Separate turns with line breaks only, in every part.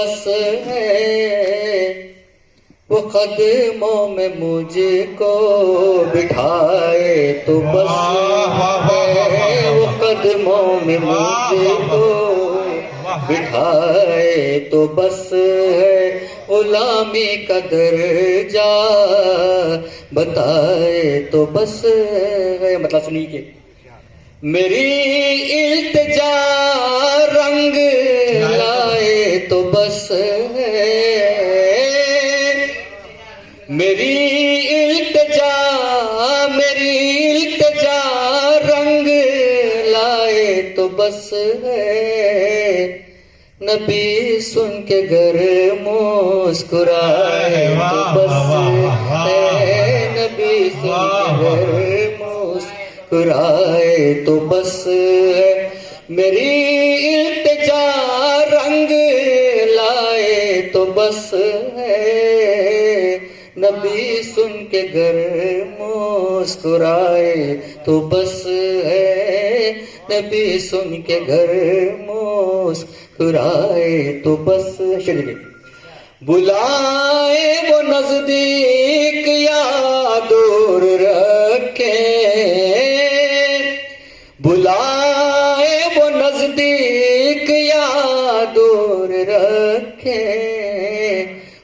بس ہے، وہ قدموں میں مجھ کو بٹھائے تو بس ہے، وہ قدموں میں مجھ کو بٹھائے تو بس ہے، غلامی کا درجہ بتائے تو بس ہے. مطلب سنیے، میری التجا رنگ لائے تو بس ہے، میری التجا رنگ لائے تو بس ہے، نبی سن کے گھر مسکرائے تو بس ہے، نبی سن کے گھر مسکرائے تو بس ہے، میری التجا رنگ لائے تو بس ہے، نبی سن کے گھر مسکرائے تو بس ہے، نبی سن کے گھر مسکرائے تو بس. بلائے وہ نزدیک یا دور رکھیں، بلائے وہ نزدیک یا دور رکھیں،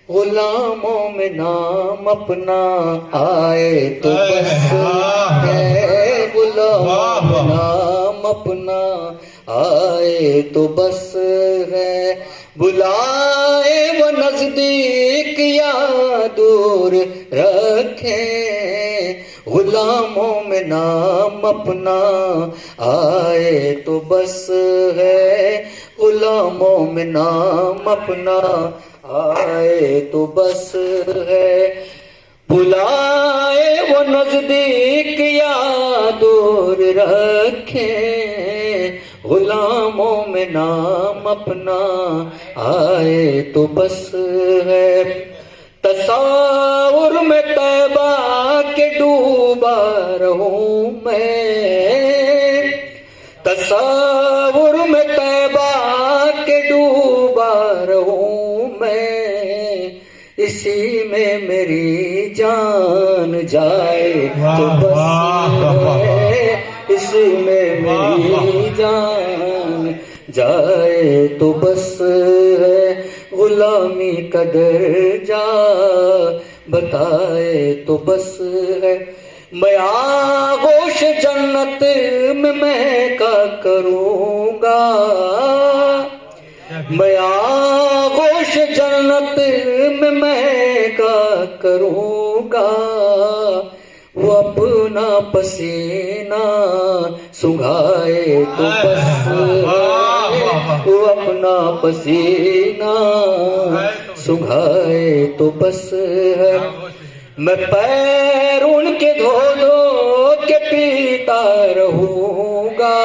غلاموں میں نام اپنا آئے تو بس ہے، غلاموں میں نام اپنا آئے تو بس ہے، بلائے وہ نزدیک یا دور رکھیں، غلاموں میں نام اپنا آئے تو بس ہے، غلاموں میں نام اپنا آئے تو بس ہے، بلائے وہ نزدیک یا دور رکھیں، غلاموں میں نام اپنا آئے تو بس ہے، تصور میں طیبہ کے ڈوبا رہوں میں، تصور میں طیبہ کے ڈوبا رہوں میں، اسی میں میری جان جائے تو بس ہے، اسی میں میری جان جائے تو بس ہے، غلامی کا درجہ بتائے تو بس ہے، میں آغوش جنت میں کا کروں گا، میں آغوش جنت میں کا کروں گا، وہ اپنا پسینہ سنگھائے تو بس ہے، وہ اپنا پسینہ سنگھائے تو بس ہے، میں پیر ان کے دھو دھو کے پیتا رہوں گا،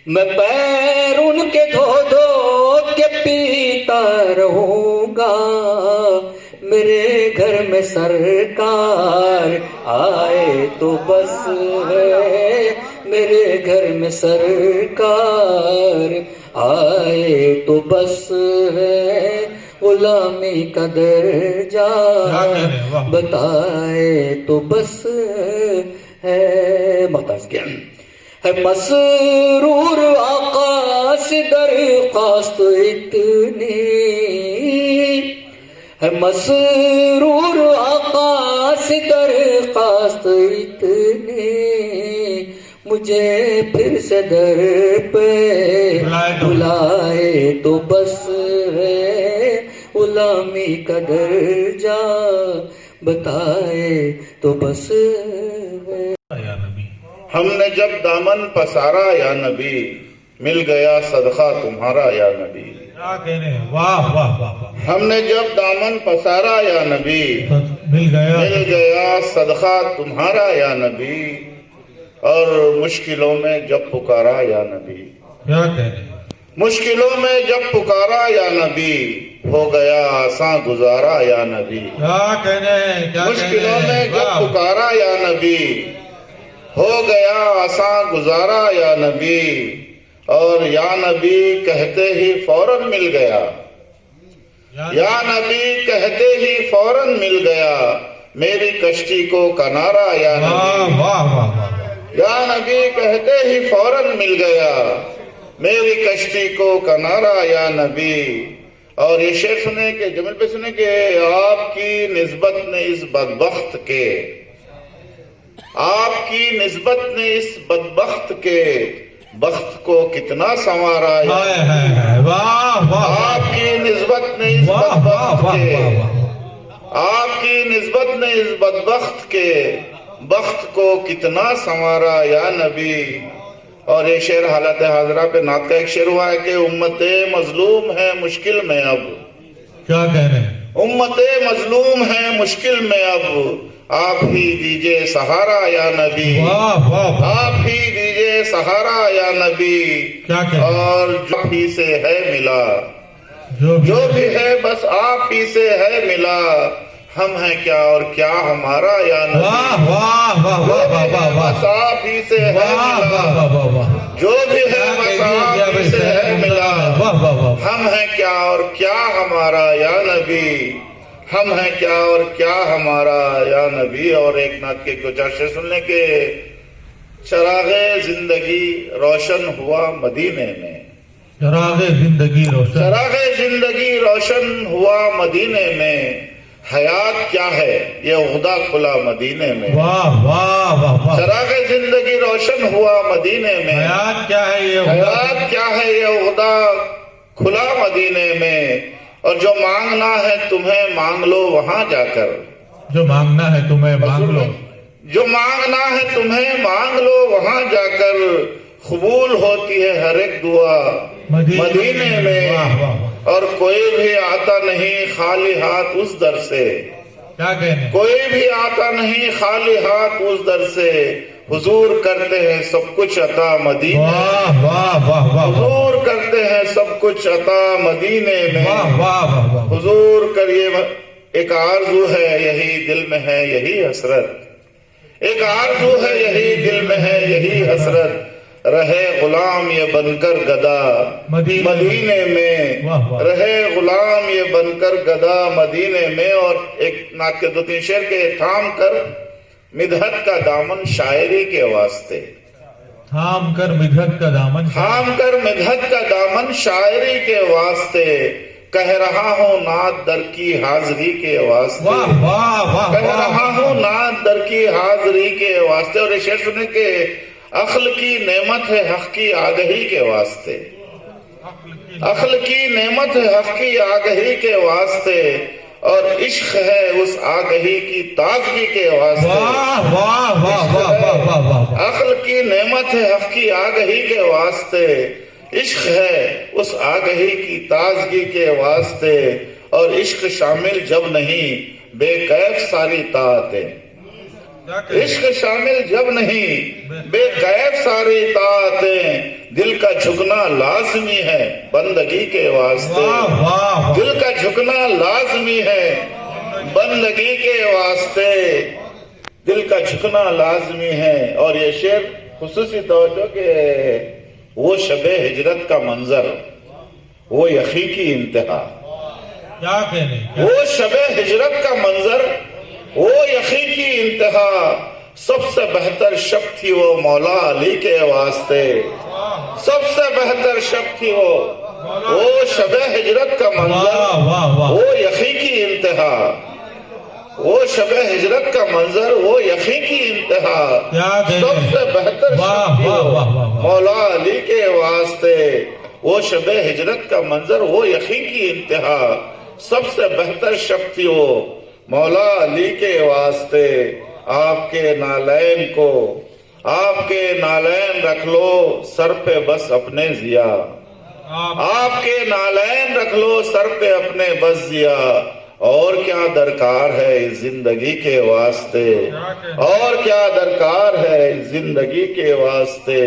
میں پیر ان کے دھو دھو کے پیتا رہوں گا، میرے گھر میں سرکار آئے تو بس ہے، میرے گھر میں سرکار آئے تو بس ہے، غلامی کا درجہ بتائے تو بس ہے. مقصد کیا ہے؟ مسرور آقا سے درخواست اتنی ہے، مسرور آقا سے درخواست اتنی، مجھے پھر سے در پہ بلائے تو بس ہے، غلامی کا درجہ بتائے تو بس ہے.
ہم نے جب دامن پسارا یا نبی، مل گیا صدقہ تمہارا یا نبی.
کیا کہنے، واہ واہ واہ.
ہم نے جب دامن پسارا یا نبی،
مل
گیا صدقہ تمہارا یا نبی، اور مشکلوں میں جب پکارا یا نبی.
کیا کہنے،
مشکلوں میں جب پکارا یا نبی، ہو گیا آساں گزارا یا نبی.
کیا کہنے،
مشکلوں میں جب پکارا یا نبی، ہو گیا آساں گزارا یا نبی، اور یا نبی کہتے ہی فوراً مل گیا، یا نبی کہتے ہی فوراً مل گیا، میری کشتی کو کنارہ یا نبی،
واہ واہ واہ،
یا نبی کہتے ہی فوراً مل گیا، میری کشتی کو کنارہ یا نبی۔ اور یہ شعر سنے کہ جمل پہ سنے کہ آپ کی نسبت نے اس بدبخت کے، آپ کی نسبت نے اس بدبخت کے بخت کو کتنا سنوارا یا
واہ واہ،
آپ کی نسبت نے اس
واہ
بدبخت
واہ
کے،
واہ،
آپ کی نسبت نے اس بدبخت کے بخت کو کتنا سنوارا یا نبی۔ اور یہ شعر حالت حاضرہ پہ نعت کا ایک شعر ہوا ہے کہ امت مظلوم ہے مشکل میں اب،
کیا کہہ رہے ہیں؟
امت مظلوم ہے مشکل میں اب، آپ ہی دیجئے سہارا یا نبی،
واہ واہ،
آپ ہی دیجئے سہارا یا نبی۔
کیا کہہ رہے ہیں؟
اور جو ہی سے ہے ملا،
جو
جو بھی ہے بس آپ ہی سے ہے ملا، ہم ہیں کیا اور کیا ہمارا یا نبی،
واہ واہ واہ
جو
واہ
بھی
واہ
ہے
واہ
بس آپ ہی سے ہے
واہ واہ
ملا،
واہ واہ واہ،
جو بھی ہے بس آپ ہی سے ہے ملا،
واہ واہ واہ،
ہم ہیں کیا اور کیا ہمارا یا نبی، ہم ہیں کیا اور کیا ہمارا یا نبی۔ اور ایک نعت کے کچھ اشعار سن لیں کہ چراغ زندگی روشن ہوا مدینے میں،
چراغ زندگی روشن،
چراغ زندگی روشن ہوا مدینے میں، حیات کیا ہے یہ عہدہ کھلا مدینے میں،
واہ واہ واہ واہ،
چراغ زندگی روشن ہوا مدینے میں،
حیات کیا ہے یہ؟
حیات کیا ہے یہ عہدہ کھلا مدینے میں، اور جو مانگنا ہے تمہیں مانگ لو وہاں جا کر،
جو مانگنا ہے تمہیں مانگ لو،
جو مانگنا ہے تمہیں مانگ لو وہاں جا کر، قبول ہوتی ہے ہر ایک دعا مدینے میں،
واہ واہ واہ،
اور کوئی بھی آتا نہیں خالی ہاتھ اس در سے،
کیا کہنے؟
کوئی بھی آتا نہیں خالی ہاتھ اس در سے، حضور کرتے ہیں سب کچھ عطا مدینے،
واہ واہ واہ واہ،
حضور کرتے ہیں سب کچھ عطا مدینے میں،
واہ واہ واہ واہ،
حضور کریے ایک آرزو ہے یہی دل میں ہے یہی حسرت، ایک آرزو ہے یہی دل میں ہے یہی حسرت، رہے غلام یہ بن کر گدا مدینے میں،
واہ واہ،
رہے غلام یہ بن کر گدا مدینے میں۔ اور ایک نعت کے دو تین شعر کے تھام کر مدحت کا دامن شاعری کے واسطے،
تھام کر مدحت کا دامن،
تھام کر مدحت کا دامن شاعری کے واسطے، کہہ رہا ہوں نعت در کی حاضری کے واسطے،
واہ واہ واہ
کہہ
واہ،
رہا ہوں نعت در کی حاضری کے واسطے۔ اور یہ شعر سنیں کہ عقل کی نعمت ہے حق کی آگہی کے واسطے، عقل کی نعمت ہے حق کی آگہی کے واسطے، اور عشق ہے اس آگہی کی تازگی کے واسطے،
واہ واہ واہ واہ واہ واہ واہ،
عقل کی نعمت ہے حق کی آگہی کے واسطے، عشق ہے اس آگہی کی تازگی کے واسطے، اور عشق شامل جب نہیں بے کیف ساری طاعتیں، عشق شامل جب نہیں بے کیف ساری طاعتیں، دل کا جھکنا لازمی ہے بندگی کے واسطے،
واہ واہ،
دل کا جھکنا لازمی ہے بندگی کے واسطے، دل کا جھکنا لازمی ہے۔ اور یہ شعر خصوصی توجہ کہ وہ شب ہجرت کا منظر، وہ یخی کی انتہا،
کیا کہنے؟
وہ شب ہجرت کا منظر، وہ یخی کی انتہا، سب سے بہتر شب تھی وہ مولا علی کے واسطے، سب سے بہتر شب تھی وہ شب ہجرت کا منظر،
واہ واہ واہ،
وہ یخی کی انتہا، وہ شب ہجرت کا منظر، وہ یخی کی انتہا،
کیا کہنے؟
سب سے بہتر
واہ
شب تھی
واہ
وہ
واہ واہ،
مولا علی کے واسطے، وہ شب ہجرت کا منظر، وہ یخی کی انتہا، سب سے بہتر شب تھی وہ مولا علی کے واسطے، آپ کے نالین کو، آپ کے نالین رکھ لو سر پہ بس اپنے ضیا، آپ کے نالین رکھ لو سر پہ اپنے بس ضیا، اور کیا درکار ہے اس زندگی کے واسطے، اور کیا درکار ہے اس زندگی کے واسطے،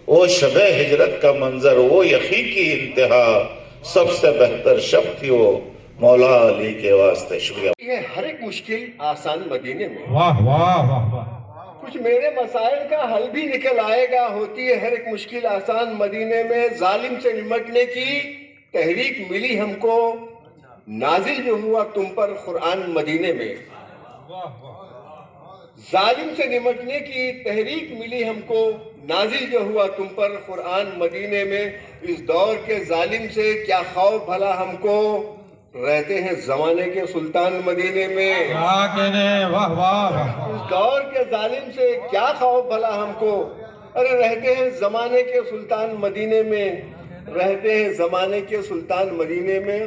وہ شب ہجرت کا منظر، وہ یخی کی انتہا، سب سے بہتر شب تھی وہ مولا علی کے واسطے۔ شکریہ۔
یہ ہر ایک مشکل آسان مدینے میں،
واہ واہ واہ واہ،
کچھ میرے مسائل کا حل بھی نکل آئے گا. ہوتی ہے ہر ایک مشکل آسان مدینے میں. ظالم سے نمٹنے کی تحریک ملی ہم کو, نازل جو ہوا تم پر قرآن مدینے میں. ظالم سے نمٹنے کی تحریک ملی ہم کو, نازل جو ہوا تم پر قرآن مدینے میں. اس دور کے ظالم سے کیا خوف بھلا ہم کو, رہتے ہیں زمانے کے سلطان مدینے میں.
کیا کہنے, واہ واہ واہ.
اس دور کے ظالم سے کیا خوف بھلا ہم کو, ارے رہتے ہیں زمانے کے سلطان مدینے میں, رہتے ہیں زمانے کے سلطان مدینے میں.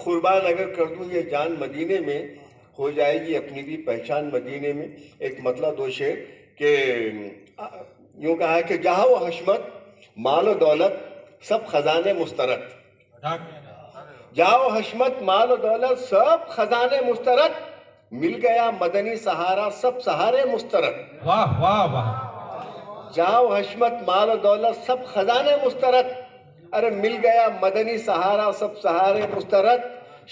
قربان اگر کر دوں یہ جان مدینے میں, ہو جائے گی اپنی بھی پہچان مدینے میں. ایک مطلب دو شعر کہ یوں کہا کہ جہاں و حشمت مال و دولت سب خزانے مسترد. جہاں و حشمت مال و دولت سب خزانے مسترد, مل گیا مدنی سہارا سب سہارے مسترد.
واہ واہ واہ.
جہاں و حشمت مال و دولت سب خزانے مسترد, ارے مل گیا مدنی سہارا سب سہارے مسترد.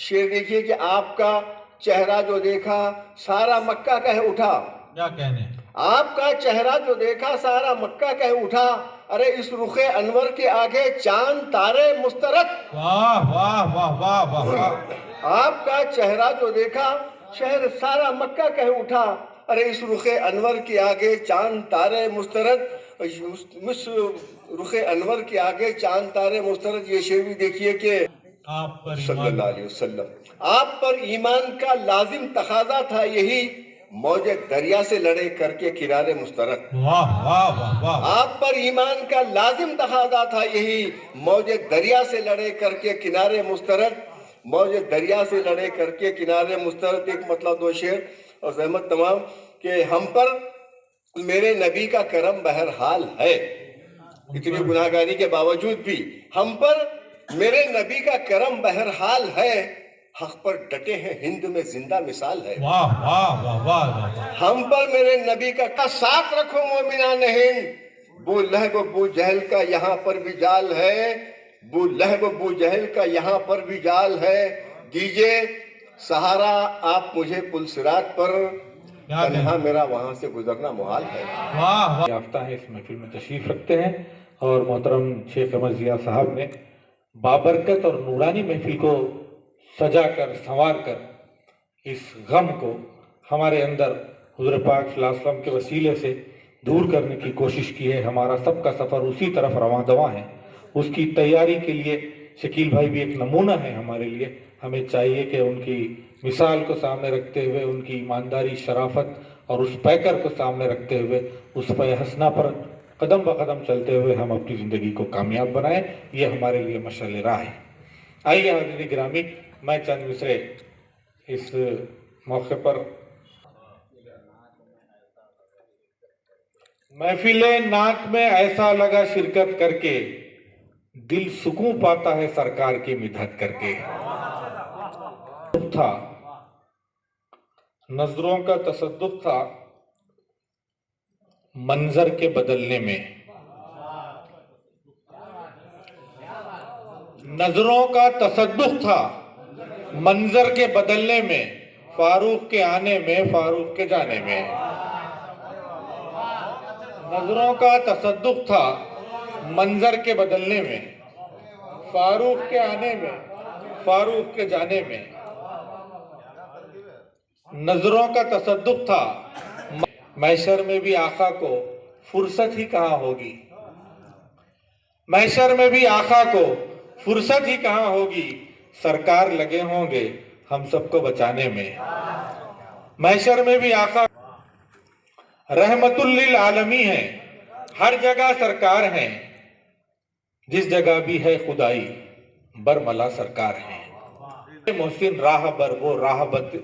شعر دیکھیے کہ آپ کا چہرہ جو دیکھا سارا مکہ کہہ اٹھا.
کیا کہنے,
آپ کا چہرہ جو دیکھا سارا مکہ کہہ اٹھا. ارے اس رخ انور کے آگے چاند تارے مسترد.
واہ واہ واہ واہ واہ.
آپ کا چہرہ جو دیکھا شہر سارا مکہ کہہ اٹھا. ارے اس رخ انور کے آگے چاند تارے مسترد. اس رخ انور کے آگے چاند تارے مسترد. یہ شعر بھی دیکھیے کہ
آپ پر
صلی اللہ علیہ وسلم, آپ پر ایمان کا لازم تقاضا تھا یہی, موج دریا سے لڑے کر کے کنارے مسترد.
واہ واہ واہ واہ.
آپ پر ایمان کا لازم تقاضا تھا یہی, موج دریا سے لڑے کر کے کنارے مسترد. موج دریا سے لڑے کر کے کنارے مسترد. ایک مطلب دو شعر اور زحمت تمام کہ ہم پر میرے نبی کا کرم بہرحال ہے. اتنی گناہگاری کے باوجود بھی ہم پر میرے نبی کا کرم بہرحال ہے. حق پر ڈٹے ہیں ہند میں زندہ مثال ہے.
واہ واہ واہ واہ.
ہم پر میرے نبی کا ساتھ رکھو مومنان ہند. بو لہب بو جہل کا یہاں پر بھی جال ہے. بو لہب بو جہل کا یہاں پر بھی جال ہے. دیجئے سہارا آپ مجھے پل صراط پر, تنہا میرا وہاں سے گزرنا محال ہے.
واہ واہ.
یافتہ ہیں اس محفل میں تشریف رکھتے ہیں, اور محترم شیخ قمر ضیاء صاحب نے بابرکت اور نورانی محفل کو سجا کر سنوار کر اس غم کو ہمارے اندر حضور پاک صلی اللہ علیہ وسلم کے وسیلے سے دور کرنے کی کوشش کی ہے. ہمارا سب کا سفر اسی طرف رواں دواں ہے. اس کی تیاری کے لیے شکیل بھائی بھی ایک نمونہ ہے ہمارے لیے. ہمیں چاہیے کہ ان کی مثال کو سامنے رکھتے ہوئے, ان کی ایمانداری, شرافت اور اس پیکر کو سامنے رکھتے ہوئے, اس پہ حسنہ پر قدم بقدم چلتے ہوئے ہم اپنی زندگی کو کامیاب بنائیں. یہ ہمارے لیے مشعل راہ ہے. آئیے حاضرین گرامی, میں چند مصرے اس موقع پر محفل نعت میں ایسا لگا شرکت کر کے, دل سکون پاتا ہے سرکار کی مدحت کر کے. تھا نظروں کا تصدق تھا منظر کے بدلنے میں. نظروں کا تصدق تھا منظر کے بدلنے میں, فاروق کے آنے میں فاروق کے جانے میں. نظروں کا تصدق تھا منظر کے بدلنے میں, فاروق کے آنے میں فاروق کے جانے میں. نظروں کا تصدق تھا. محشر میں بھی آقا کو فرصت ہی کہاں ہوگی, محشر میں بھی آقا کو فرصت ہی کہاں ہوگی, سرکار لگے ہوں گے ہم سب کو بچانے میں. محشر میں بھی آقا رحمت للعالمی ہیں, ہر جگہ سرکار ہیں, جس جگہ بھی ہے خدائی برملا سرکار ہیں. محسن راہ بر وہ راہ بد,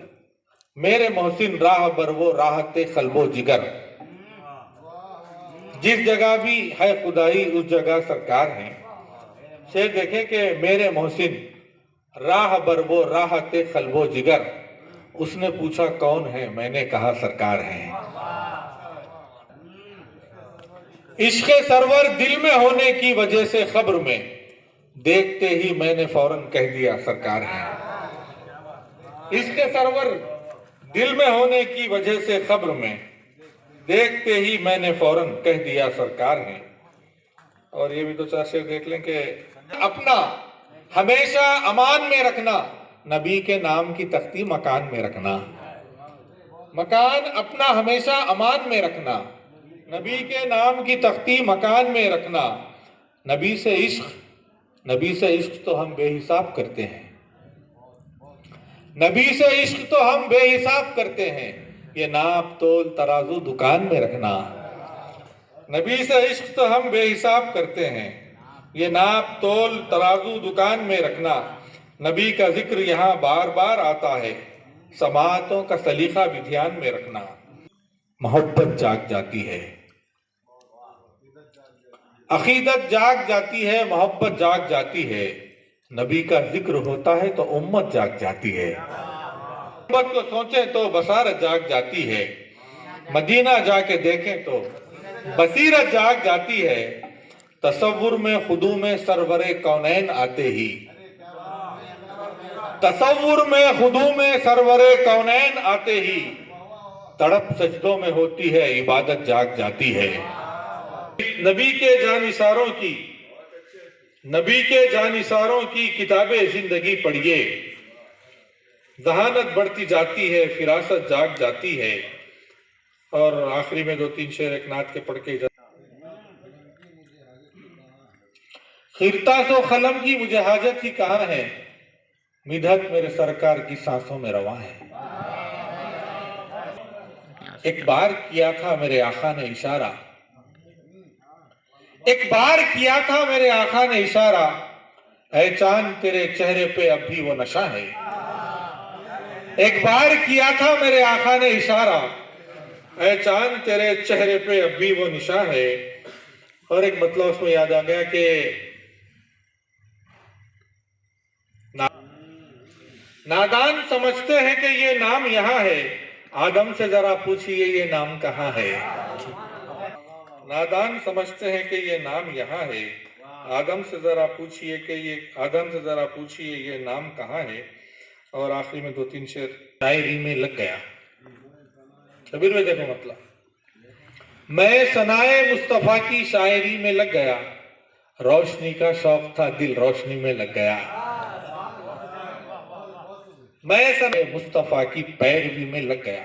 میرے محسن راہ بر وہ راحت قلب و جگر, جس جگہ بھی ہے خدائی اس جگہ سرکار ہیں. شعر دیکھیں کہ میرے محسن راہ بر وہ راحت قلب و جگر, اس نے پوچھا کون ہے, میں نے کہا سرکار ہیں. عشق سرور دل میں ہونے کی وجہ سے خبر میں, دیکھتے ہی میں نے فوراً کہہ دیا سرکار ہیں. عشق سرور دل میں ہونے کی وجہ سے خبر میں, دیکھتے ہی میں نے فوراً کہہ دیا سرکار ہیں. اور یہ بھی دو چار شعر دیکھ لیں کہ اپنا ہمیشہ امان میں رکھنا، نبی کے نام کی تختی مکان میں رکھنا. مکان اپنا ہمیشہ امان میں رکھنا، نبی کے نام کی تختی مکان میں رکھنا. نبی سے عشق تو ہم بے حساب کرتے ہیں. نبی سے عشق تو ہم بے حساب کرتے ہیں. یہ ناپ تول ترازو دکان میں رکھنا. نبی سے عشق تو ہم بے حساب کرتے ہیں. یہ ناپ تول ترازو دکان میں رکھنا. نبی کا ذکر یہاں بار بار آتا ہے، سماعتوں کا سلیقہ بھی دھیان میں رکھنا. محبت جاگ جاتی ہے، عقیدت جاگ جاتی ہے، محبت جاگ جاتی ہے. نبی کا ذکر ہوتا ہے تو امت جاگ جاتی ہے. امت کو سوچیں تو بصارت جاگ جاتی ہے. مدینہ جا کے دیکھیں تو بصیرت جاگ جاتی ہے. تصور میں خضوع میں سرور کونین آتے ہی، تصور میں خضوع میں سرور کونین آتے ہی، تڑپ سجدوں میں ہوتی ہے عبادت جاگ جاتی ہے. نبی کے جانثاروں کی کتاب زندگی پڑھیے، ذہانت بڑھتی جاتی ہے، فراست جاگ جاتی ہے. اور آخری میں دو تین شعر ایک نعت کے پڑھ کے خرطاس و قلم کی مجھے حاجت ہی کہاں ہے، مدحت میرے سرکار کی سانسوں میں رواں ہے. ایک بار کیا تھا میرے آقا نے اشارہ، ایک بار کیا تھا میرے آقا نے اشارہ، اے چاند تیرے چہرے پہ اب بھی وہ نشہ ہے. ایک بار کیا تھا میرے آقا نے اشارہ، اے چاند تیرے چہرے پہ اب بھی وہ نشاں ہے. اور ایک مطلب اس میں یاد آ گیا کہ نادان سمجھتے ہیں کہ یہ نام یہاں ہے، آدم سے ذرا پوچھئے یہ نام کہاں ہے. نادان سمجھتے ہیں کہ یہ نام یہاں ہے، آدم سے ذرا پوچھئے یہ نام کہاں ہے. اور آخری میں دو تین شعر شاعری میں لگ گیا. شبیر میں دیکھو مطلب، میں ثنائے مصطفیٰ کی شاعری میں لگ گیا، روشنی کا شوق تھا دل روشنی میں لگ گیا. میں ثنائے مصطفیٰ کی پیروی میں لگ گیا،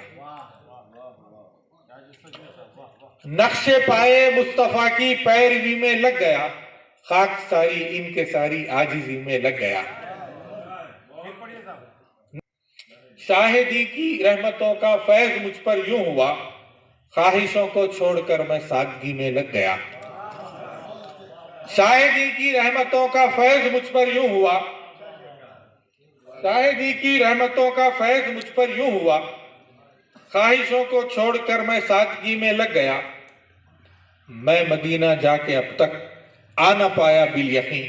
نقش پائے مصطفیٰ کی پیروی میں لگ گیا، خاک ساری ان کے ساری عاجزی میں لگ گیا. شاہدی کی رحمتوں کا فیض مجھ پر یوں ہوا، خواہشوں کو چھوڑ کر میں سادگی میں لگ گیا. شاہدی کی رحمتوں کا فیض مجھ پر یوں ہوا، شاہدی کی رحمتوں کا فیض مجھ پر یوں ہوا، خواہشوں کو چھوڑ کر میں سادگی میں لگ گیا. میں مدینہ جا کے اب تک آ نہ پایا بالیقین،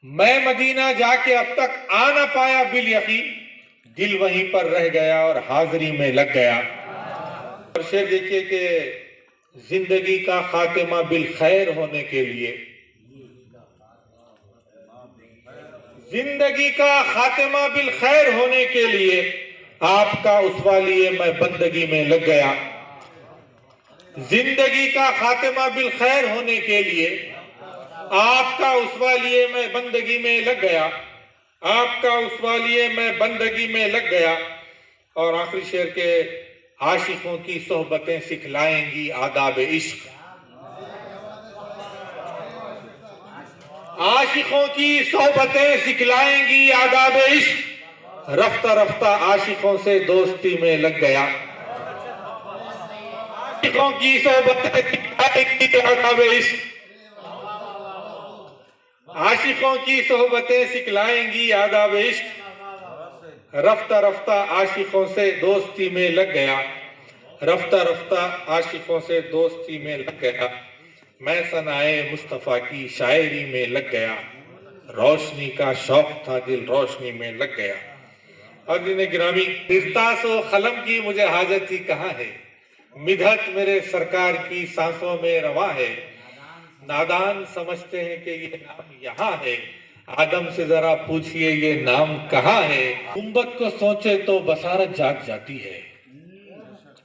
میں مدینہ جا کے اب تک آ نہ پایا بالیقین، دل وہیں پر رہ گیا اور حاضری میں لگ گیا. اور شعر دیکھیے کہ زندگی کا خاتمہ بالخیر ہونے کے لیے، زندگی کا خاتمہ بالخیر ہونے کے لیے آپ کا اسوہ لیے میں بندگی میں لگ گیا. زندگی کا خاتمہ بالخیر ہونے کے لیے آپ کا اسوہ لیے میں بندگی میں لگ گیا، آپ کا اسوہ لیے میں بندگی میں لگ گیا. اور آخری شعر کے عاشقوں کی صحبتیں سکھلائیں گی آداب عشق، عاشقوں کی صحبتیں سکھلائیں گی آداب عشق، رفتہ رفتہ عاشقوں سے دوستی میں لگ گیا. عاشقوں کی صحبتیں سکھلائیں گی آداب عشق، عاشقوں کی صحبتیں سکھلائیں گی آداب عشق، رفتہ رفتہ عاشقوں سے دوستی میں لگ گیا، رفتہ رفتہ عاشقوں سے دوستی میں لگ گیا. میں ثنائے مصطفیٰ کی شاعری میں لگ گیا، روشنی کا شوق تھا دل روشنی میں لگ گیا. حاضرین گرامی، خرطاس و قلم کی مجھے حاجت ہی کہاں ہے، مدحت میرے سرکار کی سانسوں میں رواں ہے. نادان سمجھتے ہیں کہ یہ نام یہاں ہے، آدم سے ذرا پوچھئے یہ نام کہاں ہے. گنبد کو سوچے تو بصارت جاگ جاتی ہے،